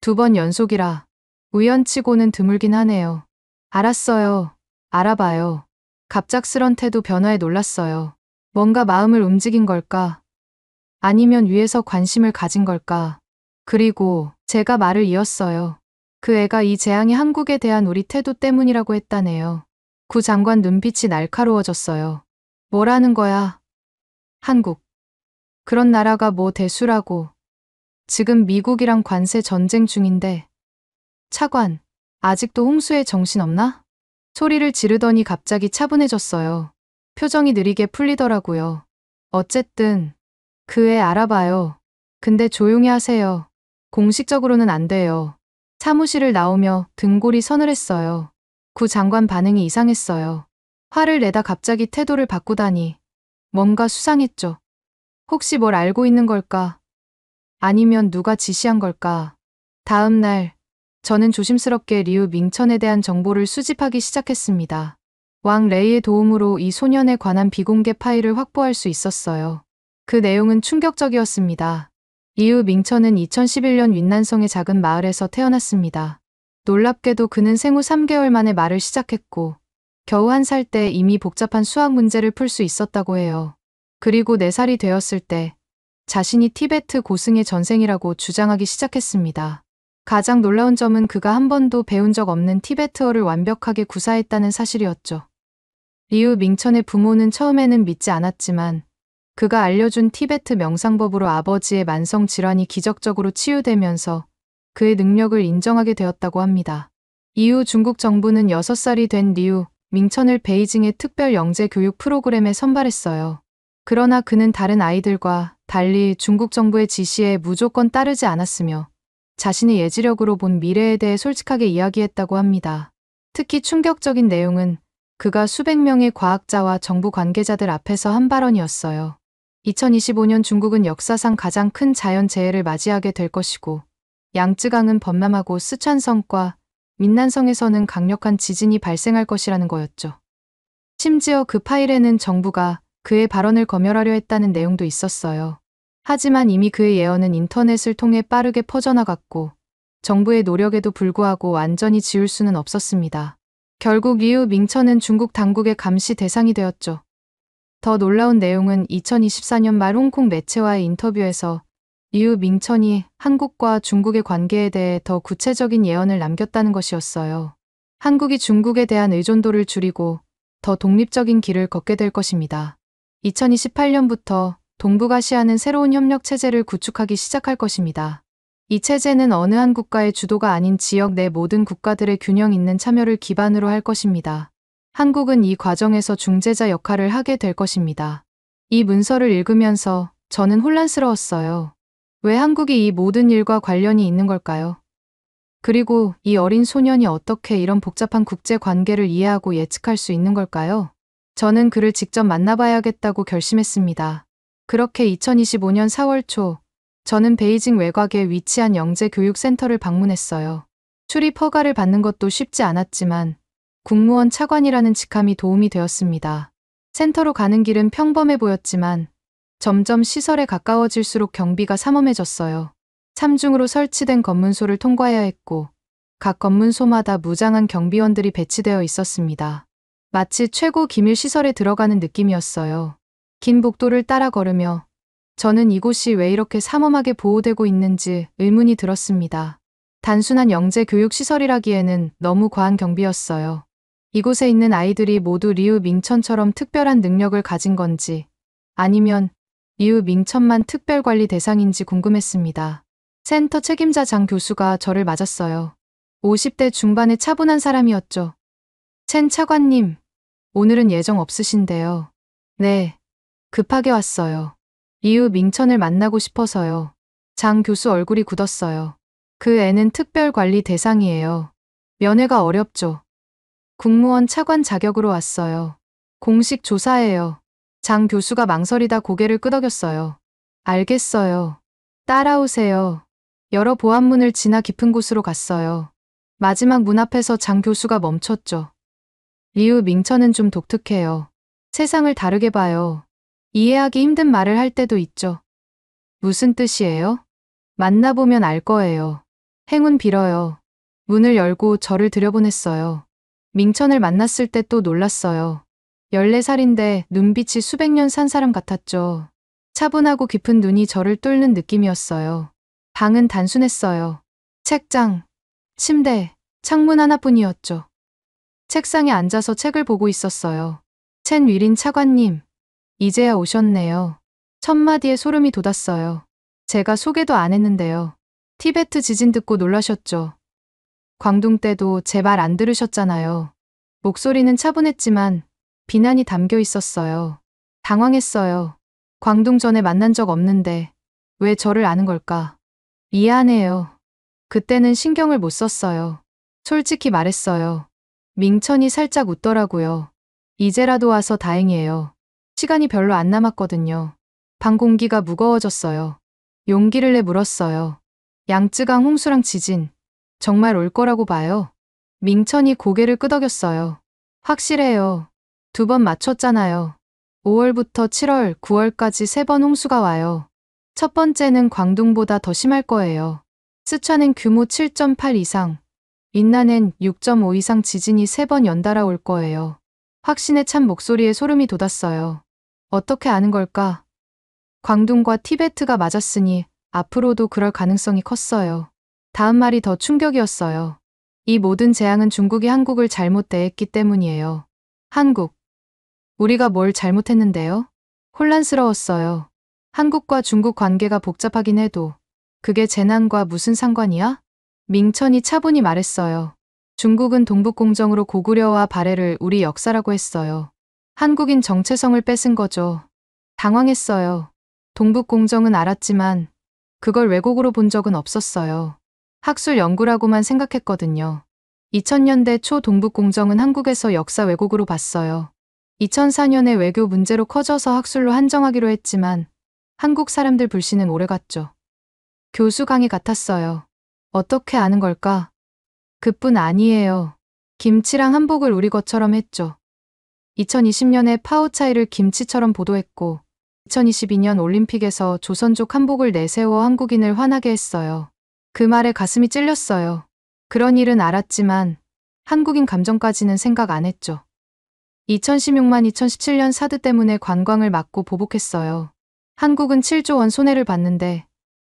A: 2번 연속이라 우연치고는 드물긴 하네요. 알았어요. 알아봐요. 갑작스런 태도 변화에 놀랐어요. 뭔가 마음을 움직인 걸까? 아니면 위에서 관심을 가진 걸까? 그리고 제가 말을 이었어요. 그 애가 이 재앙이 한국에 대한 우리 태도 때문이라고 했다네요. 구 장관 눈빛이 날카로워졌어요. 뭐라는 거야? 한국. 그런 나라가 뭐 대수라고. 지금 미국이랑 관세 전쟁 중인데. 차관, 아직도 홍수에 정신없나? 소리를 지르더니 갑자기 차분해졌어요. 표정이 느리게 풀리더라고요. 어쨌든 그 애 알아봐요. 근데 조용히 하세요. 공식적으로는 안 돼요. 사무실을 나오며 등골이 서늘했어요. 구 장관 반응이 이상했어요. 화를 내다 갑자기 태도를 바꾸다니. 뭔가 수상했죠. 혹시 뭘 알고 있는 걸까? 아니면 누가 지시한 걸까? 다음 날 저는 조심스럽게 리우 밍천에 대한 정보를 수집하기 시작했습니다. 왕 레이의 도움으로 이 소년에 관한 비공개 파일을 확보할 수 있었어요. 그 내용은 충격적이었습니다. 리우 밍천은 2011년 윈난성의 작은 마을에서 태어났습니다. 놀랍게도 그는 생후 3개월 만에 말을 시작했고 겨우 1살 때 이미 복잡한 수학 문제를 풀 수 있었다고 해요. 그리고 4살이 되었을 때 자신이 티베트 고승의 전생이라고 주장하기 시작했습니다. 가장 놀라운 점은 그가 한 번도 배운 적 없는 티베트어를 완벽하게 구사했다는 사실이었죠. 리우 밍천의 부모는 처음에는 믿지 않았지만 그가 알려준 티베트 명상법으로 아버지의 만성 질환이 기적적으로 치유되면서 그의 능력을 인정하게 되었다고 합니다. 이후 중국 정부는 6살이 된 리우 밍천을 베이징의 특별 영재 교육 프로그램에 선발했어요. 그러나 그는 다른 아이들과 달리 중국 정부의 지시에 무조건 따르지 않았으며 자신의 예지력으로 본 미래에 대해 솔직하게 이야기했다고 합니다. 특히 충격적인 내용은 그가 수백 명의 과학자와 정부 관계자들 앞에서 한 발언이었어요. 2025년 중국은 역사상 가장 큰 자연재해를 맞이하게 될 것이고 양쯔강은 범람하고 스촨성과 민난성에서는 강력한 지진이 발생할 것이라는 거였죠. 심지어 그 파일에는 정부가 그의 발언을 검열하려 했다는 내용도 있었어요. 하지만 이미 그의 예언은 인터넷을 통해 빠르게 퍼져나갔고 정부의 노력에도 불구하고 완전히 지울 수는 없었습니다. 결국 리우 밍천은 중국 당국의 감시 대상이 되었죠. 더 놀라운 내용은 2024년 말 홍콩 매체와의 인터뷰에서 리우 밍천이 한국과 중국의 관계에 대해 더 구체적인 예언을 남겼다는 것이었어요. 한국이 중국에 대한 의존도를 줄이고 더 독립적인 길을 걷게 될 것입니다. 2028년부터 동북아시아는 새로운 협력 체제를 구축하기 시작할 것입니다. 이 체제는 어느 한 국가의 주도가 아닌 지역 내 모든 국가들의 균형 있는 참여를 기반으로 할 것입니다. 한국은 이 과정에서 중재자 역할을 하게 될 것입니다. 이 문서를 읽으면서 저는 혼란스러웠어요. 왜 한국이 이 모든 일과 관련이 있는 걸까요? 그리고 이 어린 소년이 어떻게 이런 복잡한 국제 관계를 이해하고 예측할 수 있는 걸까요? 저는 그를 직접 만나봐야겠다고 결심했습니다. 그렇게 2025년 4월 초, 저는 베이징 외곽에 위치한 영재교육센터를 방문했어요. 출입 허가를 받는 것도 쉽지 않았지만 국무원 차관이라는 직함이 도움이 되었습니다. 센터로 가는 길은 평범해 보였지만 점점 시설에 가까워질수록 경비가 삼엄해졌어요. 3중으로 설치된 검문소를 통과해야 했고 각 검문소마다 무장한 경비원들이 배치되어 있었습니다. 마치 최고 기밀 시설에 들어가는 느낌이었어요. 긴 복도를 따라 걸으며 저는 이곳이 왜 이렇게 삼엄하게 보호되고 있는지 의문이 들었습니다. 단순한 영재 교육 시설이라기에는 너무 과한 경비였어요. 이곳에 있는 아이들이 모두 리우 밍천처럼 특별한 능력을 가진 건지 아니면 리우 밍천만 특별관리 대상인지 궁금했습니다. 센터 책임자 장 교수가 저를 맞았어요. 50대 중반의 차분한 사람이었죠. 첸 차관님, 오늘은 예정 없으신데요. 네, 급하게 왔어요. 리우 밍천을 만나고 싶어서요. 장 교수 얼굴이 굳었어요. 그 애는 특별관리 대상이에요. 면회가 어렵죠. 국무원 차관 자격으로 왔어요. 공식 조사예요. 장 교수가 망설이다 고개를 끄덕였어요. 알겠어요. 따라오세요. 여러 보안문을 지나 깊은 곳으로 갔어요. 마지막 문 앞에서 장 교수가 멈췄죠. 리우 밍천은 좀 독특해요. 세상을 다르게 봐요. 이해하기 힘든 말을 할 때도 있죠. 무슨 뜻이에요? 만나보면 알 거예요. 행운 빌어요. 문을 열고 저를 들여보냈어요. 밍천을 만났을 때 또 놀랐어요. 14살인데 눈빛이 수백 년 산 사람 같았죠. 차분하고 깊은 눈이 저를 뚫는 느낌이었어요. 방은 단순했어요. 책장, 침대, 창문 하나뿐이었죠. 책상에 앉아서 책을 보고 있었어요. 첸 위린 차관님, 이제야 오셨네요. 첫 마디에 소름이 돋았어요. 제가 소개도 안 했는데요. 티베트 지진 듣고 놀라셨죠. 광둥 때도 제 말 안 들으셨잖아요. 목소리는 차분했지만 비난이 담겨 있었어요. 당황했어요. 광둥 전에 만난 적 없는데 왜 저를 아는 걸까? 미안해요. 그때는 신경을 못 썼어요. 솔직히 말했어요. 밍천이 살짝 웃더라고요. 이제라도 와서 다행이에요. 시간이 별로 안 남았거든요. 방 공기가 무거워졌어요. 용기를 내 물었어요. 양쯔강 홍수랑 지진, 정말 올 거라고 봐요. 밍천이 고개를 끄덕였어요. 확실해요. 2번 맞췄잖아요. 5월부터 7월, 9월까지 3번 홍수가 와요. 첫 번째는 광둥보다 더 심할 거예요. 스촨엔 규모 7.8 이상, 윈난엔 6.5 이상 지진이 3번 연달아 올 거예요. 확신에 찬 목소리에 소름이 돋았어요. 어떻게 아는 걸까? 광둥과 티베트가 맞았으니 앞으로도 그럴 가능성이 컸어요. 다음 말이 더 충격이었어요. 이 모든 재앙은 중국이 한국을 잘못 대했기 때문이에요. 한국. 우리가 뭘 잘못했는데요? 혼란스러웠어요. 한국과 중국 관계가 복잡하긴 해도 그게 재난과 무슨 상관이야? 밍천이 차분히 말했어요. 중국은 동북공정으로 고구려와 발해를 우리 역사라고 했어요. 한국인 정체성을 뺏은 거죠. 당황했어요. 동북공정은 알았지만 그걸 왜곡으로 본 적은 없었어요. 학술 연구라고만 생각했거든요. 2000년대 초 동북공정은 한국에서 역사 왜곡으로 봤어요. 2004년에 외교 문제로 커져서 학술로 한정하기로 했지만 한국 사람들 불씨는 오래갔죠. 교수 강의 같았어요. 어떻게 아는 걸까? 그뿐 아니에요. 김치랑 한복을 우리 것처럼 했죠. 2020년에 파오차이를 김치처럼 보도했고 2022년 올림픽에서 조선족 한복을 내세워 한국인을 화나게 했어요. 그 말에 가슴이 찔렸어요. 그런 일은 알았지만 한국인 감정까지는 생각 안 했죠. 2016만 2017년 사드 때문에 관광을 막고 보복했어요. 한국은 7조 원 손해를 봤는데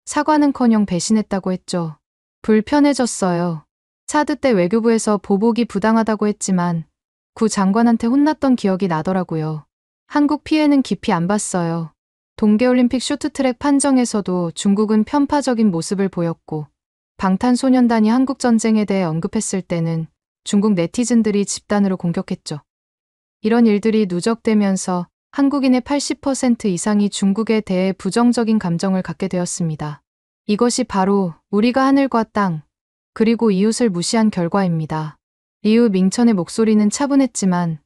A: 사과는커녕 배신했다고 했죠. 불편해졌어요. 사드 때 외교부에서 보복이 부당하다고 했지만 구 장관한테 혼났던 기억이 나더라고요. 한국 피해는 깊이 안 봤어요. 동계올림픽 쇼트트랙 판정에서도 중국은 편파적인 모습을 보였고 방탄소년단이 한국전쟁에 대해 언급했을 때는 중국 네티즌들이 집단으로 공격했죠. 이런 일들이 누적되면서 한국인의 80% 이상이 중국에 대해 부정적인 감정을 갖게 되었습니다. 이것이 바로 우리가 하늘과 땅, 그리고 이웃을 무시한 결과입니다. 리우 밍천의 목소리는 차분했지만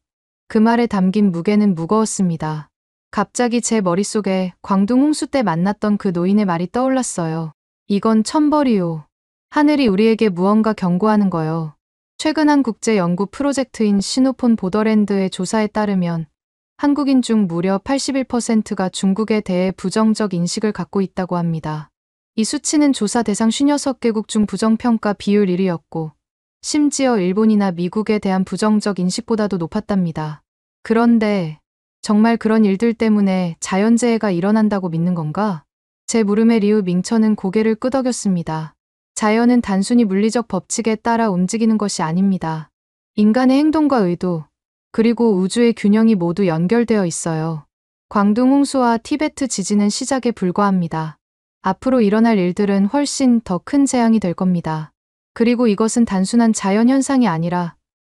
A: 그 말에 담긴 무게는 무거웠습니다. 갑자기 제 머릿속에 광둥 홍수 때 만났던 그 노인의 말이 떠올랐어요. 이건 천벌이요. 하늘이 우리에게 무언가 경고하는 거요. 최근 한 국제 연구 프로젝트인 시노폰 보더랜드의 조사에 따르면 한국인 중 무려 81%가 중국에 대해 부정적 인식을 갖고 있다고 합니다. 이 수치는 조사 대상 56개국 중 부정평가 비율 1위였고 심지어 일본이나 미국에 대한 부정적 인식보다도 높았답니다. 그런데 정말 그런 일들 때문에 자연재해가 일어난다고 믿는 건가? 제 물음에 리우 밍천은 고개를 끄덕였습니다. 자연은 단순히 물리적 법칙에 따라 움직이는 것이 아닙니다. 인간의 행동과 의도, 그리고 우주의 균형이 모두 연결되어 있어요. 광둥 홍수와 티베트 지진은 시작에 불과합니다. 앞으로 일어날 일들은 훨씬 더 큰 재앙이 될 겁니다. 그리고 이것은 단순한 자연 현상이 아니라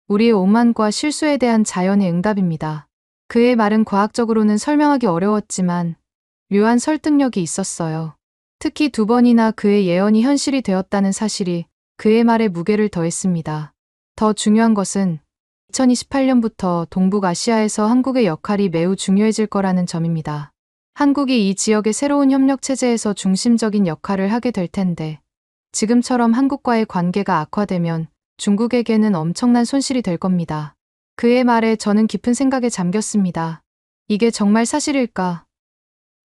A: 우리의 오만과 실수에 대한 자연의 응답입니다. 그의 말은 과학적으로는 설명하기 어려웠지만 묘한 설득력이 있었어요. 특히 2번이나 그의 예언이 현실이 되었다는 사실이 그의 말에 무게를 더했습니다. 더 중요한 것은 2028년부터 동북아시아에서 한국의 역할이 매우 중요해질 거라는 점입니다. 한국이 이 지역의 새로운 협력 체제에서 중심적인 역할을 하게 될 텐데 지금처럼 한국과의 관계가 악화되면 중국에게는 엄청난 손실이 될 겁니다. 그의 말에 저는 깊은 생각에 잠겼습니다. 이게 정말 사실일까?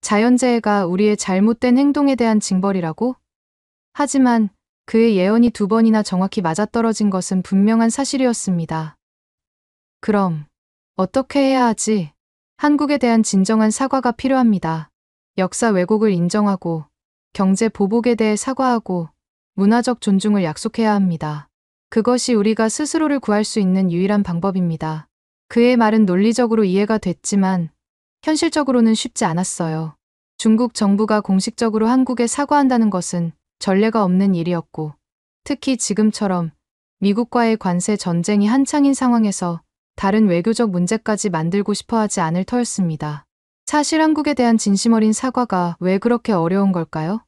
A: 자연재해가 우리의 잘못된 행동에 대한 징벌이라고? 하지만 그의 예언이 2번이나 정확히 맞아떨어진 것은 분명한 사실이었습니다. 그럼 어떻게 해야 하지? 한국에 대한 진정한 사과가 필요합니다. 역사 왜곡을 인정하고 경제 보복에 대해 사과하고 문화적 존중을 약속해야 합니다. 그것이 우리가 스스로를 구할 수 있는 유일한 방법입니다. 그의 말은 논리적으로 이해가 됐지만 현실적으로는 쉽지 않았어요. 중국 정부가 공식적으로 한국에 사과한다는 것은 전례가 없는 일이었고 특히 지금처럼 미국과의 관세 전쟁이 한창인 상황에서 다른 외교적 문제까지 만들고 싶어 하지 않을 터였습니다. 사실 한국에 대한 진심 어린 사과가 왜 그렇게 어려운 걸까요?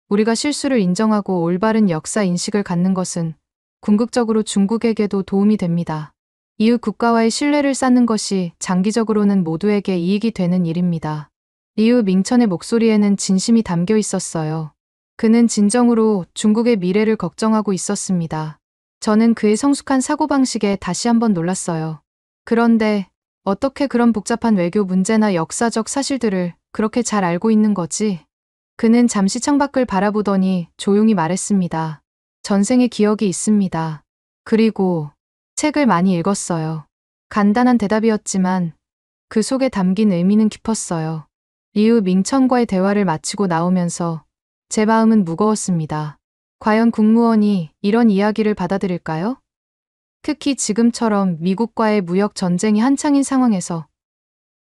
A: 우리가 실수를 인정하고 올바른 역사 인식을 갖는 것은 궁극적으로 중국에게도 도움이 됩니다. 이웃 국가와의 신뢰를 쌓는 것이 장기적으로는 모두에게 이익이 되는 일입니다. 리우 밍천의 목소리에는 진심이 담겨 있었어요. 그는 진정으로 중국의 미래를 걱정하고 있었습니다. 저는 그의 성숙한 사고방식에 다시 한번 놀랐어요. 그런데 어떻게 그런 복잡한 외교 문제나 역사적 사실들을 그렇게 잘 알고 있는 거지? 그는 잠시 창밖을 바라보더니 조용히 말했습니다. 전생의 기억이 있습니다. 그리고 책을 많이 읽었어요. 간단한 대답이었지만 그 속에 담긴 의미는 깊었어요. 리우 밍천과의 대화를 마치고 나오면서 제 마음은 무거웠습니다. 과연 국무원이 이런 이야기를 받아들일까요? 특히 지금처럼 미국과의 무역 전쟁이 한창인 상황에서.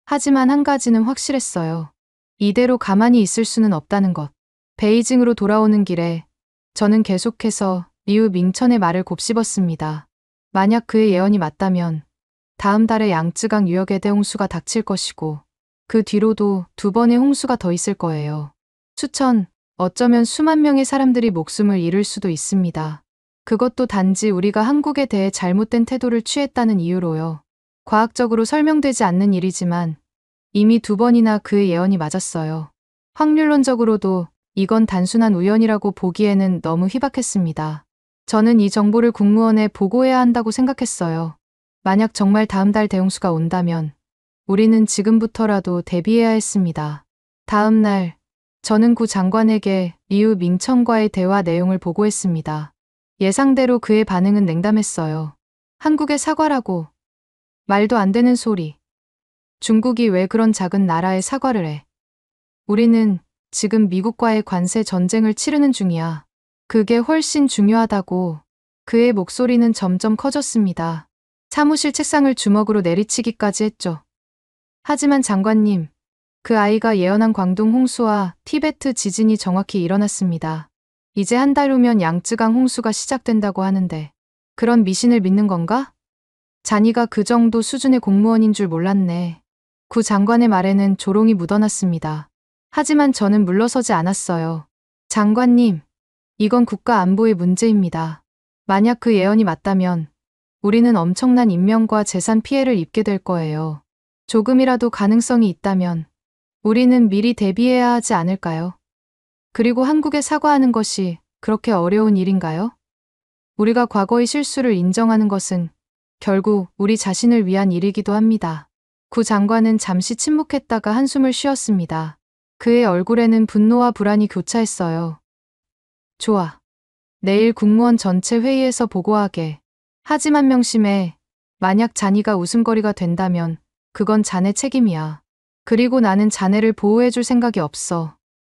A: 하지만 한 가지는 확실했어요. 이대로 가만히 있을 수는 없다는 것. 베이징으로 돌아오는 길에 저는 계속해서 리우 밍천의 말을 곱씹었습니다. 만약 그의 예언이 맞다면 다음 달에 양쯔강 유역에 대홍수가 닥칠 것이고 그 뒤로도 2번의 홍수가 더 있을 거예요. 수천, 어쩌면 수만 명의 사람들이 목숨을 잃을 수도 있습니다. 그것도 단지 우리가 한국에 대해 잘못된 태도를 취했다는 이유로요. 과학적으로 설명되지 않는 일이지만 이미 2번이나 그의 예언이 맞았어요. 확률론적으로도 이건 단순한 우연이라고 보기에는 너무 희박했습니다. 저는 이 정보를 국무원에 보고해야 한다고 생각했어요. 만약 정말 다음 달 대홍수가 온다면 우리는 지금부터라도 대비해야 했습니다. 다음 날 저는 구 장관에게 리우 밍천과의 대화 내용을 보고했습니다. 예상대로 그의 반응은 냉담했어요. 한국의 사과라고. 말도 안 되는 소리. 중국이 왜 그런 작은 나라에 사과를 해? 우리는 지금 미국과의 관세 전쟁을 치르는 중이야. 그게 훨씬 중요하다고. 그의 목소리는 점점 커졌습니다. 사무실 책상을 주먹으로 내리치기까지 했죠. 하지만 장관님, 그 아이가 예언한 광둥 홍수와 티베트 지진이 정확히 일어났습니다. 이제 한 달 후면 양쯔강 홍수가 시작된다고 하는데 그런 미신을 믿는 건가? 자니가 그 정도 수준의 공무원인 줄 몰랐네. 구 장관의 말에는 조롱이 묻어났습니다. 하지만 저는 물러서지 않았어요. 장관님, 이건 국가 안보의 문제입니다. 만약 그 예언이 맞다면 우리는 엄청난 인명과 재산 피해를 입게 될 거예요. 조금이라도 가능성이 있다면 우리는 미리 대비해야 하지 않을까요? 그리고 한국에 사과하는 것이 그렇게 어려운 일인가요? 우리가 과거의 실수를 인정하는 것은 결국 우리 자신을 위한 일이기도 합니다. 구 장관은 잠시 침묵했다가 한숨을 쉬었습니다. 그의 얼굴에는 분노와 불안이 교차했어요. 좋아. 내일 국무원 전체 회의에서 보고하게. 하지만 명심해. 만약 자니가 웃음거리가 된다면 그건 자네 책임이야. 그리고 나는 자네를 보호해줄 생각이 없어.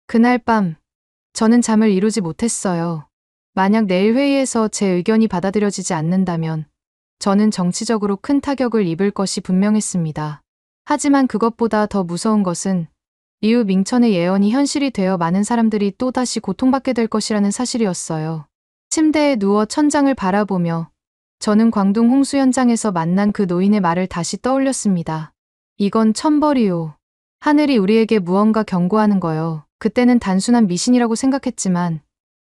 A: 그날 밤 저는 잠을 이루지 못했어요. 만약 내일 회의에서 제 의견이 받아들여지지 않는다면 저는 정치적으로 큰 타격을 입을 것이 분명했습니다. 하지만 그것보다 더 무서운 것은 리우 밍천의 예언이 현실이 되어 많은 사람들이 또다시 고통받게 될 것이라는 사실이었어요. 침대에 누워 천장을 바라보며 저는 광둥 홍수 현장에서 만난 그 노인의 말을 다시 떠올렸습니다. 이건 천벌이요. 하늘이 우리에게 무언가 경고하는 거요. 그때는 단순한 미신이라고 생각했지만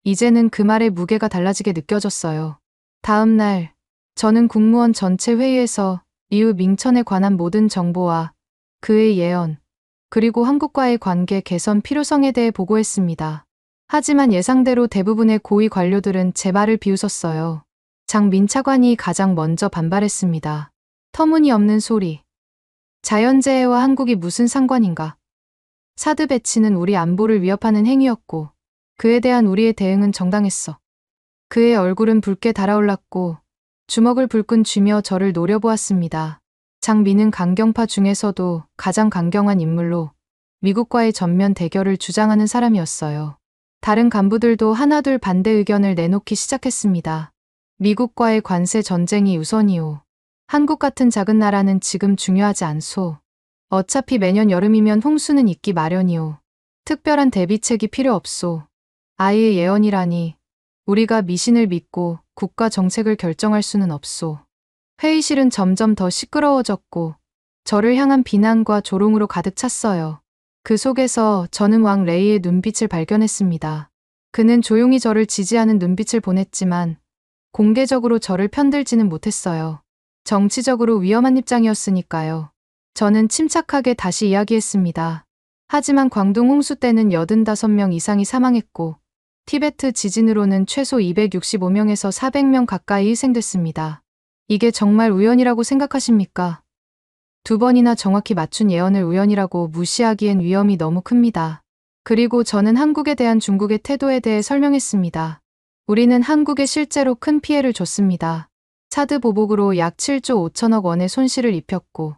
A: 이제는 그 말의 무게가 달라지게 느껴졌어요. 다음 날 저는 국무원 전체 회의에서 리우 밍천에 관한 모든 정보와 그의 예언, 그리고 한국과의 관계 개선 필요성에 대해 보고했습니다. 하지만 예상대로 대부분의 고위 관료들은 제 말을 비웃었어요. 장민 차관이 가장 먼저 반발했습니다. 터무니없는 소리. 자연재해와 한국이 무슨 상관인가? 사드 배치는 우리 안보를 위협하는 행위였고 그에 대한 우리의 대응은 정당했어. 그의 얼굴은 붉게 달아올랐고 주먹을 불끈 쥐며 저를 노려보았습니다. 장민은 강경파 중에서도 가장 강경한 인물로 미국과의 전면 대결을 주장하는 사람이었어요. 다른 간부들도 하나둘 반대 의견을 내놓기 시작했습니다. 미국과의 관세 전쟁이 우선이오. 한국 같은 작은 나라는 지금 중요하지 않소. 어차피 매년 여름이면 홍수는 있기 마련이오. 특별한 대비책이 필요 없소. 아이의 예언이라니 우리가 미신을 믿고 국가 정책을 결정할 수는 없소. 회의실은 점점 더 시끄러워졌고 저를 향한 비난과 조롱으로 가득 찼어요. 그 속에서 저는 왕 레이의 눈빛을 발견했습니다. 그는 조용히 저를 지지하는 눈빛을 보냈지만 공개적으로 저를 편들지는 못했어요. 정치적으로 위험한 입장이었으니까요. 저는 침착하게 다시 이야기했습니다. 하지만 광둥 홍수 때는 85명 이상이 사망했고 티베트 지진으로는 최소 265명에서 400명 가까이 희생됐습니다. 이게 정말 우연이라고 생각하십니까? 2번이나 정확히 맞춘 예언을 우연이라고 무시하기엔 위험이 너무 큽니다. 그리고 저는 한국에 대한 중국의 태도에 대해 설명했습니다. 우리는 한국에 실제로 큰 피해를 줬습니다. 사드 보복으로 약 7조 5천억 원의 손실을 입혔고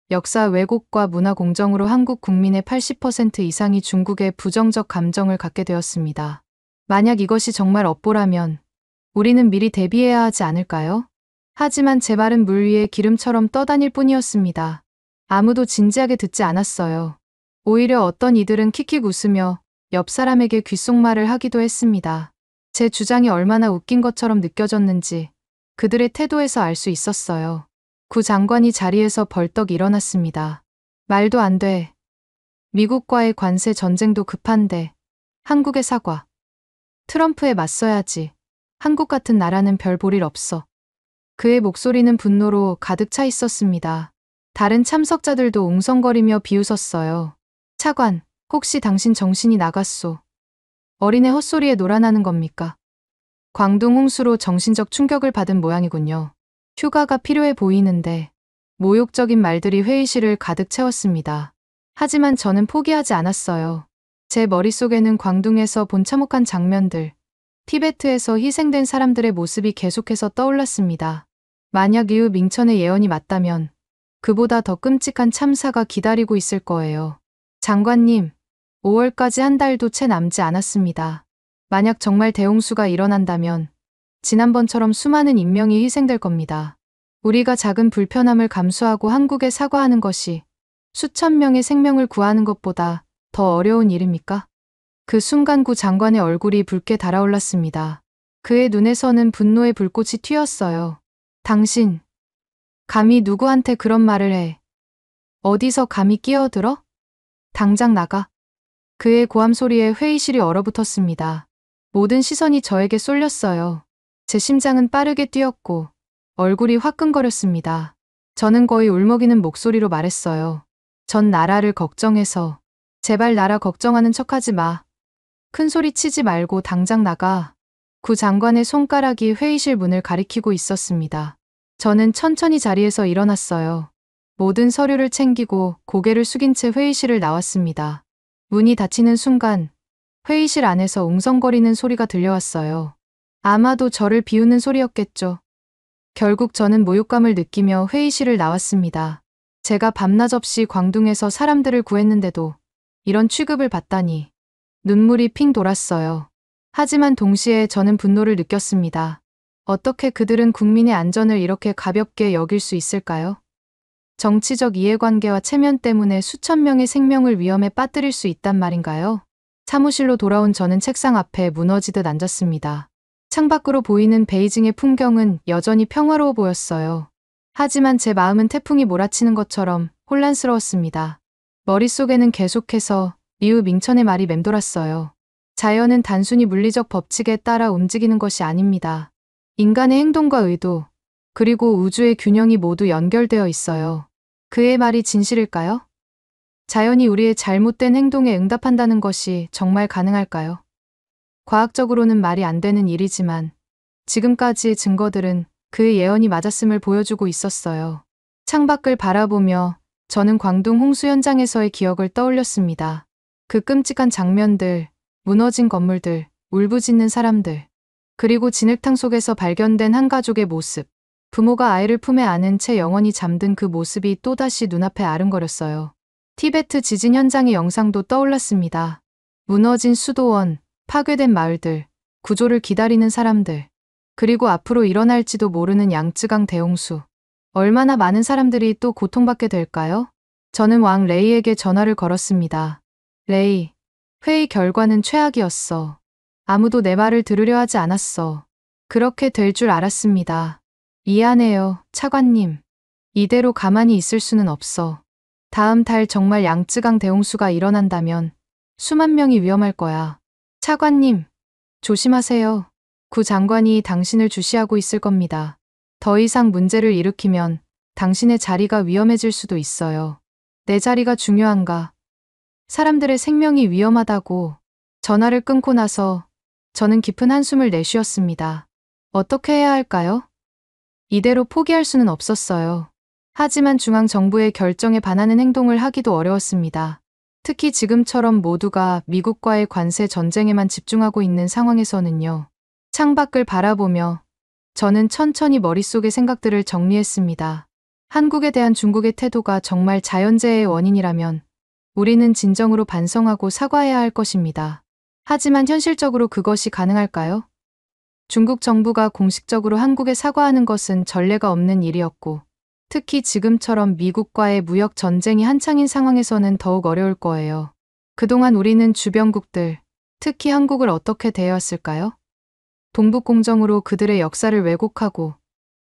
A: 역사 왜곡과 문화 공정으로 한국 국민의 80% 이상이 중국에 부정적 감정을 갖게 되었습니다. 만약 이것이 정말 업보라면 우리는 미리 대비해야 하지 않을까요? 하지만 제 말은 물 위에 기름처럼 떠다닐 뿐이었습니다. 아무도 진지하게 듣지 않았어요. 오히려 어떤 이들은 킥킥 웃으며 옆 사람에게 귓속말을 하기도 했습니다. 제 주장이 얼마나 웃긴 것처럼 느껴졌는지 그들의 태도에서 알 수 있었어요. 구 장관이 자리에서 벌떡 일어났습니다. 말도 안 돼. 미국과의 관세 전쟁도 급한데 한국의 사과. 트럼프에 맞서야지. 한국 같은 나라는 별 볼 일 없어. 그의 목소리는 분노로 가득 차 있었습니다. 다른 참석자들도 웅성거리며 비웃었어요. 차관, 혹시 당신 정신이 나갔소? 어린애 헛소리에 놀아나는 겁니까? 광둥 홍수로 정신적 충격을 받은 모양이군요. 휴가가 필요해 보이는데 모욕적인 말들이 회의실을 가득 채웠습니다. 하지만 저는 포기하지 않았어요. 제 머릿속에는 광둥에서 본 참혹한 장면들, 티베트에서 희생된 사람들의 모습이 계속해서 떠올랐습니다. 만약 리우 밍천의 예언이 맞다면 그보다 더 끔찍한 참사가 기다리고 있을 거예요. 장관님, 5월까지 한 달도 채 남지 않았습니다. 만약 정말 대홍수가 일어난다면 지난번처럼 수많은 인명이 희생될 겁니다. 우리가 작은 불편함을 감수하고 한국에 사과하는 것이 수천 명의 생명을 구하는 것보다 더 어려운 일입니까? 그 순간 구 장관의 얼굴이 붉게 달아올랐습니다. 그의 눈에서는 분노의 불꽃이 튀었어요. 당신, 감히 누구한테 그런 말을 해? 어디서 감히 끼어들어? 당장 나가. 그의 고함 소리에 회의실이 얼어붙었습니다. 모든 시선이 저에게 쏠렸어요. 제 심장은 빠르게 뛰었고 얼굴이 화끈거렸습니다. 저는 거의 울먹이는 목소리로 말했어요. 전 나라를 걱정해서. 제발 나라 걱정하는 척하지 마. 큰 소리 치지 말고 당장 나가. 구 장관의 손가락이 회의실 문을 가리키고 있었습니다. 저는 천천히 자리에서 일어났어요. 모든 서류를 챙기고 고개를 숙인 채 회의실을 나왔습니다. 문이 닫히는 순간 회의실 안에서 웅성거리는 소리가 들려왔어요. 아마도 저를 비웃는 소리였겠죠. 결국 저는 모욕감을 느끼며 회의실을 나왔습니다. 제가 밤낮 없이 광둥에서 사람들을 구했는데도 이런 취급을 받다니. 눈물이 핑 돌았어요. 하지만 동시에 저는 분노를 느꼈습니다. 어떻게 그들은 국민의 안전을 이렇게 가볍게 여길 수 있을까요? 정치적 이해관계와 체면 때문에 수천 명의 생명을 위험에 빠뜨릴 수 있단 말인가요? 사무실로 돌아온 저는 책상 앞에 무너지듯 앉았습니다. 창밖으로 보이는 베이징의 풍경은 여전히 평화로워 보였어요. 하지만 제 마음은 태풍이 몰아치는 것처럼 혼란스러웠습니다. 머릿속에는 계속해서 리우 밍천의 말이 맴돌았어요. 자연은 단순히 물리적 법칙에 따라 움직이는 것이 아닙니다. 인간의 행동과 의도, 그리고 우주의 균형이 모두 연결되어 있어요. 그의 말이 진실일까요? 자연이 우리의 잘못된 행동에 응답한다는 것이 정말 가능할까요? 과학적으로는 말이 안 되는 일이지만 지금까지의 증거들은 그의 예언이 맞았음을 보여주고 있었어요. 창밖을 바라보며 저는 광둥 홍수 현장에서의 기억을 떠올렸습니다. 그 끔찍한 장면들, 무너진 건물들, 울부짖는 사람들, 그리고 진흙탕 속에서 발견된 한 가족의 모습. 부모가 아이를 품에 안은 채 영원히 잠든 그 모습이 또다시 눈앞에 아른거렸어요. 티베트 지진 현장의 영상도 떠올랐습니다. 무너진 수도원, 파괴된 마을들, 구조를 기다리는 사람들, 그리고 앞으로 일어날지도 모르는 양쯔강 대홍수. 얼마나 많은 사람들이 또 고통받게 될까요? 저는 왕 레이에게 전화를 걸었습니다. 레이, 회의 결과는 최악이었어. 아무도 내 말을 들으려 하지 않았어. 그렇게 될 줄 알았습니다. 미안해요, 차관님. 이대로 가만히 있을 수는 없어. 다음 달 정말 양쯔강 대홍수가 일어난다면 수만 명이 위험할 거야. 차관님, 조심하세요. 구 장관이 당신을 주시하고 있을 겁니다. 더 이상 문제를 일으키면 당신의 자리가 위험해질 수도 있어요. 내 자리가 중요한가? 사람들의 생명이 위험하다고. 전화를 끊고 나서 저는 깊은 한숨을 내쉬었습니다. 어떻게 해야 할까요? 이대로 포기할 수는 없었어요. 하지만 중앙정부의 결정에 반하는 행동을 하기도 어려웠습니다. 특히 지금처럼 모두가 미국과의 관세 전쟁에만 집중하고 있는 상황에서는요. 창밖을 바라보며 저는 천천히 머릿속의 생각들을 정리했습니다. 한국에 대한 중국의 태도가 정말 자연재해의 원인이라면 우리는 진정으로 반성하고 사과해야 할 것입니다. 하지만 현실적으로 그것이 가능할까요? 중국 정부가 공식적으로 한국에 사과하는 것은 전례가 없는 일이었고, 특히 지금처럼 미국과의 무역 전쟁이 한창인 상황에서는 더욱 어려울 거예요. 그동안 우리는 주변국들, 특히 한국을 어떻게 대해왔을까요? 동북공정으로 그들의 역사를 왜곡하고,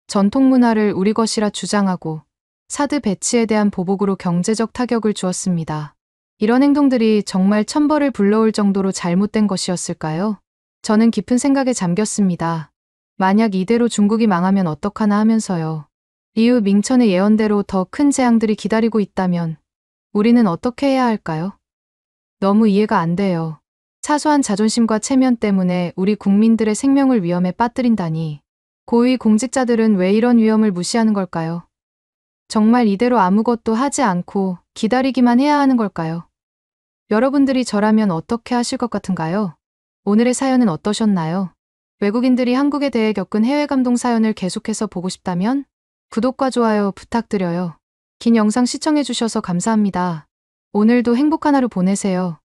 A: 전통 문화를 우리 것이라 주장하고, 사드 배치에 대한 보복으로 경제적 타격을 주었습니다. 이런 행동들이 정말 천벌을 불러올 정도로 잘못된 것이었을까요? 저는 깊은 생각에 잠겼습니다. 만약 이대로 중국이 망하면 어떡하나 하면서요. 리우 밍천의 예언대로 더 큰 재앙들이 기다리고 있다면 우리는 어떻게 해야 할까요? 너무 이해가 안 돼요. 사소한 자존심과 체면 때문에 우리 국민들의 생명을 위험에 빠뜨린다니. 고위 공직자들은 왜 이런 위험을 무시하는 걸까요? 정말 이대로 아무것도 하지 않고 기다리기만 해야 하는 걸까요? 여러분들이 저라면 어떻게 하실 것 같은가요? 오늘의 사연은 어떠셨나요? 외국인들이 한국에 대해 겪은 해외 감동 사연을 계속해서 보고 싶다면 구독과 좋아요 부탁드려요. 긴 영상 시청해주셔서 감사합니다. 오늘도 행복한 하루 보내세요.